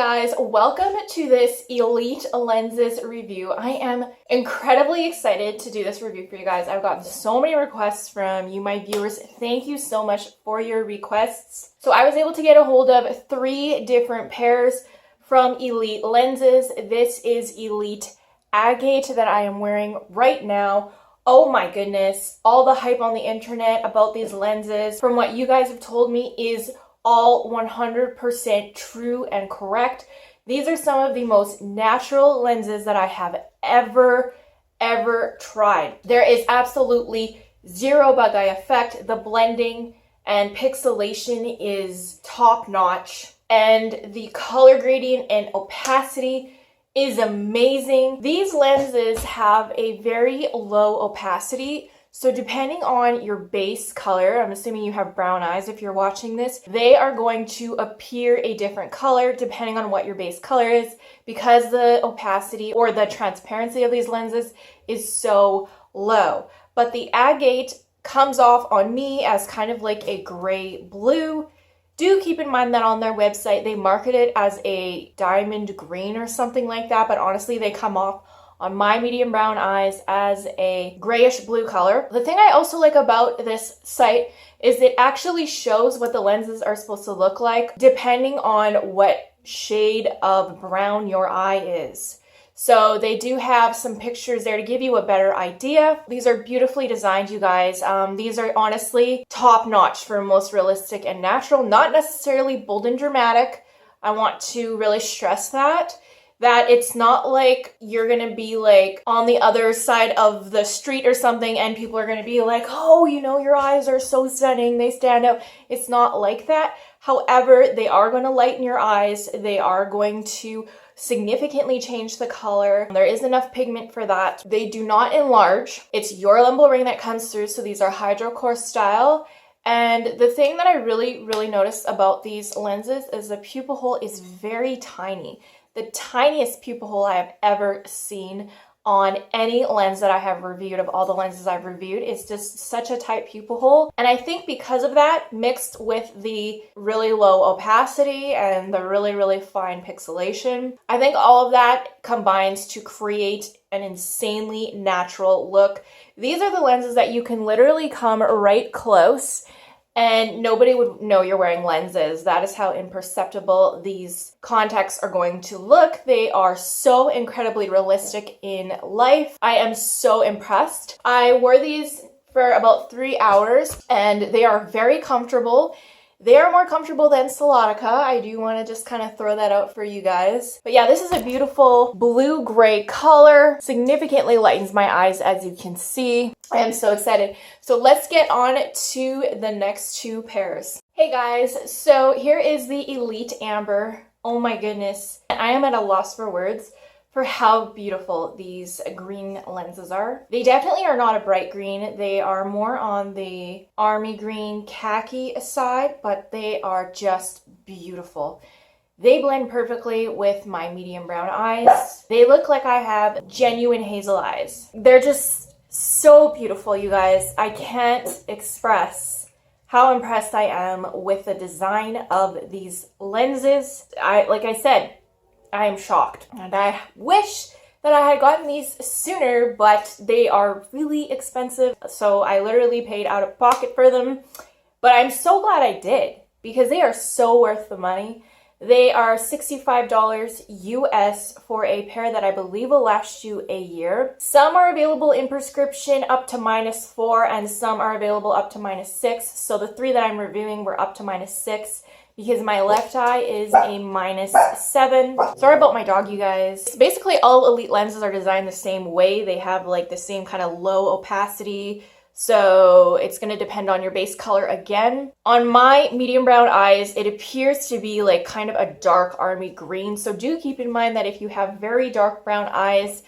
guys, welcome to this Elite Lenses review. I am incredibly excited to do this review for you guys. I've gotten so many requests from you, my viewers. Thank you so much for your requests. So I was able to get a hold of 3 different pairs from Elite Lenses. This is Elite Agate that I am wearing right now. Oh my goodness, all the hype on the internet about these lenses, from what you guys have told me, is all 100% true and correct. These are some of the most natural lenses that I have ever tried. There is absolutely zero bug eye effect. The blending and pixelation is top notch, and the color gradient and opacity is amazing. These lenses have a very low opacity, so depending on your base color, I'm assuming you have brown eyes if you're watching this, they are going to appear a different color depending on what your base color is, because the opacity or the transparency of these lenses is so low. But the agate comes off on me as kind of like a gray blue. Do keep in mind that on their website they market it as a diamond green or something like that, but honestly they come off on my medium brown eyes as a grayish blue color. The thing I also like about this site is it actually shows what the lenses are supposed to look like depending on what shade of brown your eye is. So they do have some pictures there to give you a better idea. These are beautifully designed, you guys. These are honestly top notch for most realistic and natural, not necessarily bold and dramatic. I want to really stress that it's not like you're gonna be like on the other side of the street or something and people are gonna be like, oh, you know, your eyes are so stunning, they stand out. It's not like that. However, they are going to lighten your eyes. They are going to significantly change the color. There is enough pigment for that. They do not enlarge. It's your lumble ring that comes through, so these are hydrocore style. And the thing that I really noticed about these lenses is the pupil hole is very tiny. The tiniest pupil hole I have ever seen on any lens that I have reviewed. Of all the lenses I've reviewed, it's just such a tight pupil hole. And I think because of that, mixed with the really low opacity and the really fine pixelation, I think all of that combines to create an insanely natural look. These are the lenses that you can literally come right close and nobody would know you're wearing lenses. That is how imperceptible these contacts are going to look. They are so incredibly realistic in life. I am so impressed. I wore these for about 3 hours and they are very comfortable. They are more comfortable than Stiltonite. I do want to just kind of throw that out for you guys. But yeah, this is a beautiful blue-gray color. Significantly lightens my eyes, as you can see. I am so excited. So let's get on to the next 2 pairs. Hey guys, so here is the Elite Amber. Oh my goodness. I am at a loss for words for how beautiful these green lenses are. They definitely are not a bright green. They are more on the army green khaki side, but they are just beautiful. They blend perfectly with my medium brown eyes. They look like I have genuine hazel eyes. They're just so beautiful, you guys. I can't express how impressed I am with the design of these lenses. Like I said, I am shocked, and I wish that I had gotten these sooner, but they are really expensive, so I literally paid out of pocket for them. But I'm so glad I did, because they are so worth the money. They are $65 US for a pair that I believe will last you a year. Some are available in prescription up to -4, and some are available up to -6. So the 3 that I'm reviewing were up to -6. Because my left eye is a -7. Sorry about my dog, you guys. Basically, all Elite lenses are designed the same way. They have like the same kind of low opacity. So it's going to depend on your base color again. On my medium brown eyes, it appears to be like kind of a dark army green. So do keep in mind that if you have very dark brown eyes,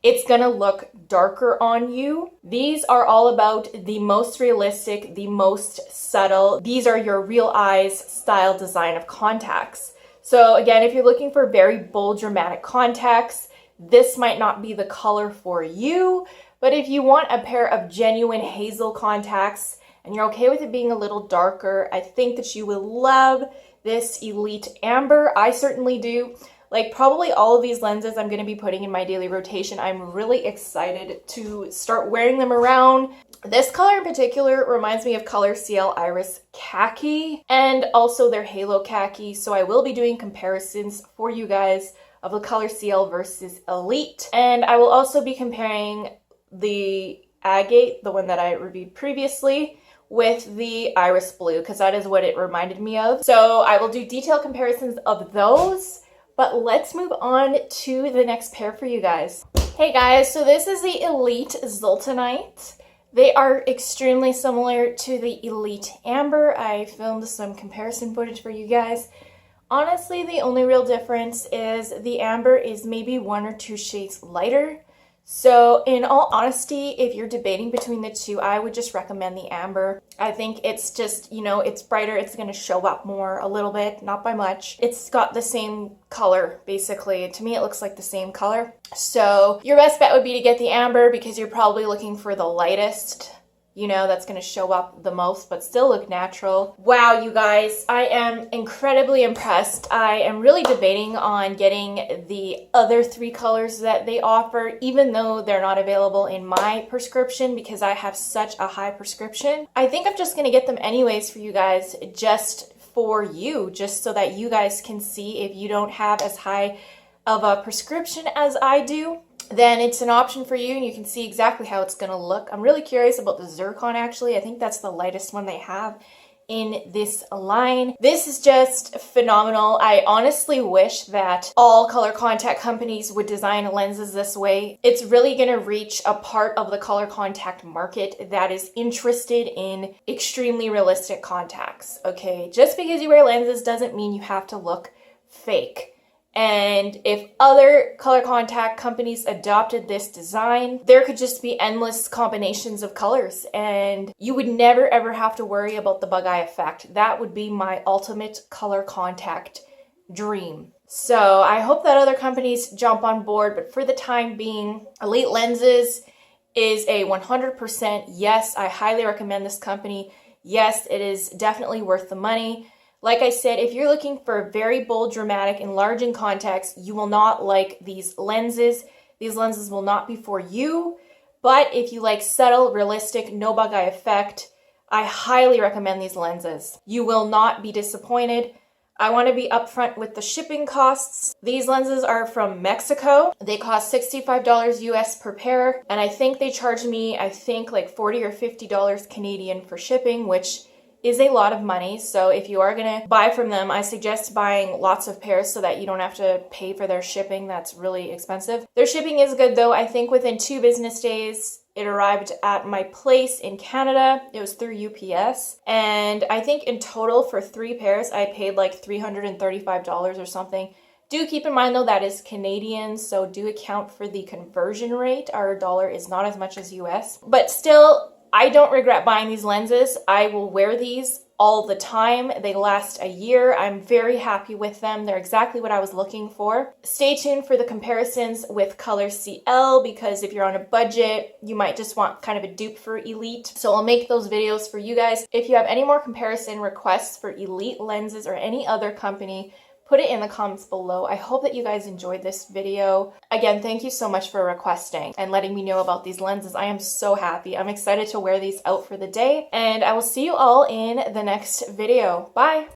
it's gonna look darker on you. These are all about the most realistic, the most subtle. These are your real eyes style design of contacts. So again, if you're looking for very bold, dramatic contacts, this might not be the color for you. But if you want a pair of genuine hazel contacts and you're okay with it being a little darker, I think that you will love this Elite Amber. I certainly do. Like probably all of these lenses I'm going to be putting in my daily rotation. I'm really excited to start wearing them around. This color in particular reminds me of Color CL Iris Khaki and also their Halo Khaki. So I will be doing comparisons for you guys of the Color CL versus Elite. And I will also be comparing the Agate, the one that I reviewed previously, with the Iris Blue, because that is what it reminded me of. So I will do detailed comparisons of those. But let's move on to the next pair for you guys. Hey guys, so this is the Elite Zultanite. They are extremely similar to the Elite Amber. I filmed some comparison footage for you guys. Honestly, the only real difference is the Amber is maybe 1 or 2 shades lighter. So in all honesty, if you're debating between the two, I would just recommend the Amber. I think it's just, you know, it's brighter. It's going to show up more a little bit, not by much. It's got the same color, basically. To me, it looks like the same color. So your best bet would be to get the Amber because you're probably looking for the lightest, you know, that's going to show up the most, but still look natural. Wow, you guys, I am incredibly impressed. I am really debating on getting the other 3 colors that they offer, even though they're not available in my prescription because I have such a high prescription. I think I'm just going to get them anyways for you guys, just for you, just so that you guys can see if you don't have as high of a prescription as I do. Then it's an option for you and you can see exactly how it's going to look. I'm really curious about the Zircon actually. I think that's the lightest one they have in this line. This is just phenomenal. I honestly wish that all color contact companies would design lenses this way. It's really going to reach a part of the color contact market that is interested in extremely realistic contacts, okay? Just because you wear lenses doesn't mean you have to look fake. And if other color contact companies adopted this design, there could just be endless combinations of colors and you would never ever have to worry about the bug eye effect. That would be my ultimate color contact dream. So I hope that other companies jump on board, but for the time being, Elite Lenses is a 100% yes. I highly recommend this company. Yes, it is definitely worth the money. Like I said, if you're looking for very bold, dramatic, enlarging contacts, you will not like these lenses. These lenses will not be for you. But if you like subtle, realistic, no bug eye effect, I highly recommend these lenses. You will not be disappointed. I want to be upfront with the shipping costs. These lenses are from Mexico. They cost $65 US per pair. And I think they charged me, like $40 or $50 Canadian for shipping, which is a lot of money. So if you are gonna buy from them, I suggest buying lots of pairs so that you don't have to pay for their shipping. That's really expensive. Their shipping is good though. I think within 2 business days, it arrived at my place in Canada. It was through UPS. And I think in total for 3 pairs, I paid like $335 or something. Do keep in mind though, that is Canadian, so do account for the conversion rate. Our dollar is not as much as US. But still, I don't regret buying these lenses. I will wear these all the time. They last a year. I'm very happy with them. They're exactly what I was looking for. Stay tuned for the comparisons with Color CL because if you're on a budget, you might just want kind of a dupe for Elite. So I'll make those videos for you guys. If you have any more comparison requests for Elite lenses or any other company, put it in the comments below. I hope that you guys enjoyed this video. Again, thank you so much for requesting and letting me know about these lenses. I am so happy. I'm excited to wear these out for the day, and I will see you all in the next video. Bye!